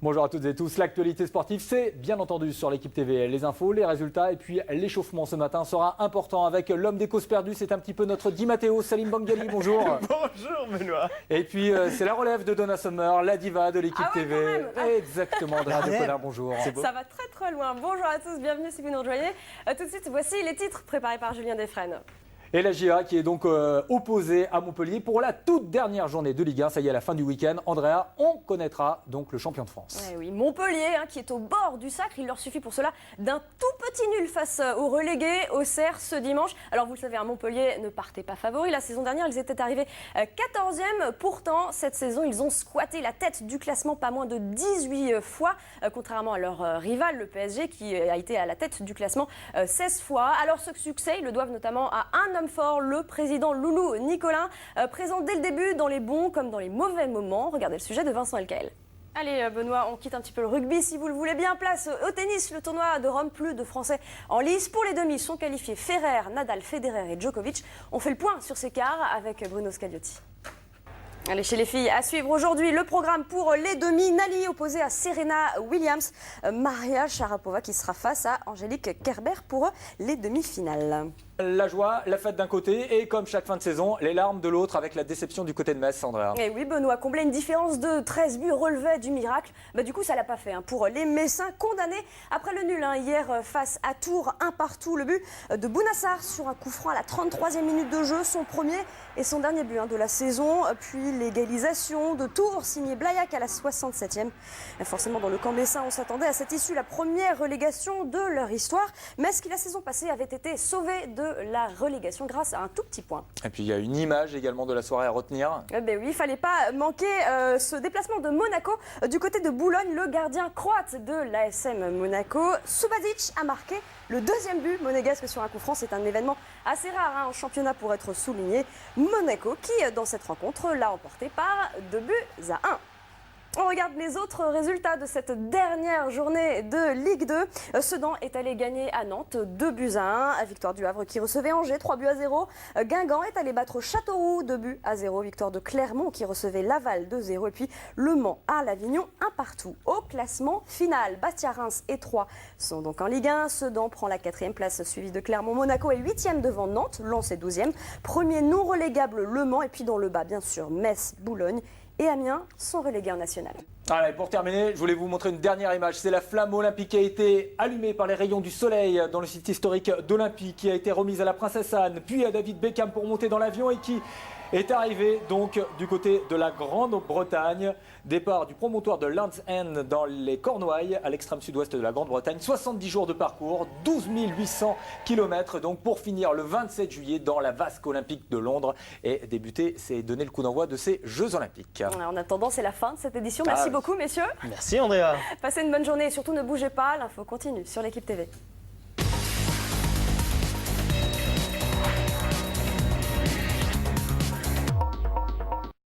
Bonjour à toutes et tous, l'actualité sportive c'est bien entendu sur l'équipe TV, les infos, les résultats et puis l'échauffement ce matin sera important avec l'homme des causes perdues, c'est un petit peu notre Di Matteo, Salim Bangali, bonjour. Bonjour Benoît. Et puis c'est la relève de Donna Summer, la diva de l'équipe TV. Exactement, de Radio Polar, bonjour. Ça va très très loin, bonjour à tous, bienvenue si vous nous rejoignez. Tout de suite, voici les titres préparés par Julien Desfresnes. Et la GIA qui est donc opposée à Montpellier pour la toute dernière journée de Ligue 1. Ça y est, à la fin du week-end, Andrea, on connaîtra donc le champion de France. Oui, Montpellier qui est au bord du sacre. Il leur suffit pour cela d'un tout petit nul face aux relégués, Auxerre, ce dimanche. Alors vous le savez, Montpellier ne partait pas favori. La saison dernière, ils étaient arrivés 14e. Pourtant, cette saison, ils ont squatté la tête du classement pas moins de 18 fois, contrairement à leur rival, le PSG, qui a été à la tête du classement 16 fois. Alors ce succès, ils le doivent notamment à un homme fort, le président Loulou Nicolin, présent dès le début dans les bons comme dans les mauvais moments. Regardez le sujet de Vincent Elkaël. Allez Benoît, on quitte un petit peu le rugby si vous le voulez bien. Place au tennis, le tournoi de Rome, plus de Français en lice. Pour les demi sont qualifiés Ferrer, Nadal, Federer et Djokovic. On fait le point sur ces quarts avec Bruno Scagliotti. Allez, chez les filles, à suivre aujourd'hui le programme pour les demi. Nali opposée à Serena Williams. Maria Sharapova qui sera face à Angélique Kerber pour les demi-finales. La joie, la fête d'un côté et comme chaque fin de saison, les larmes de l'autre avec la déception du côté de Metz, Andrea. Et oui Benoît, combler une différence de 13 buts relevait du miracle. Du coup ça l'a pas fait pour les Messins condamnés après le nul hier face à Tours, 1-1. Le but de Bounassar sur un coup franc à la 33e minute de jeu, son premier et son dernier but de la saison. Puis l'égalisation de Tours signé Blaillac à la 67e. Forcément dans le camp messin on s'attendait à cette issue, la première relégation de leur histoire. Metz qui la saison passée avait été sauvé de la relégation grâce à un tout petit point. Et puis il y a une image également de la soirée à retenir. Oui, il ne fallait pas manquer ce déplacement de Monaco du côté de Boulogne. Le gardien croate de l'ASM Monaco, Subasic, a marqué le deuxième but monégasque sur un coup franc. C'est un événement assez rare en championnat pour être souligné. Monaco qui, dans cette rencontre, l'a emporté par 2-1. On regarde les autres résultats de cette dernière journée de Ligue 2. Sedan est allé gagner à Nantes 2-1. Victoire du Havre qui recevait Angers 3-0. Guingamp est allé battre Châteauroux 2-0. Victoire de Clermont qui recevait Laval 2-0. Et puis Le Mans à l'Avignon 1-1. Au classement final, Bastia, Reims et Troyes sont donc en Ligue 1. Sedan prend la 4e place suivi de Clermont. Monaco est 8e devant Nantes. Lens est 12e. Premier non relégable Le Mans. Et puis dans le bas, bien sûr, Metz, Boulogne et Amiens sont relégués en national. Allez, pour terminer, je voulais vous montrer une dernière image. C'est la flamme olympique qui a été allumée par les rayons du soleil dans le site historique d'Olympie, qui a été remise à la princesse Anne, puis à David Beckham pour monter dans l'avion et qui est arrivé donc du côté de la Grande-Bretagne. Départ du promontoire de Land's End dans les Cornouailles, à l'extrême sud-ouest de la Grande-Bretagne. 70 jours de parcours, 12 800 km donc pour finir le 27 juillet dans la vasque olympique de Londres et débuter, c'est donner le coup d'envoi de ces Jeux Olympiques. En attendant, c'est la fin de cette édition. Merci beaucoup messieurs. Merci Andrea. Passez une bonne journée et surtout ne bougez pas, l'info continue sur l'équipe TV.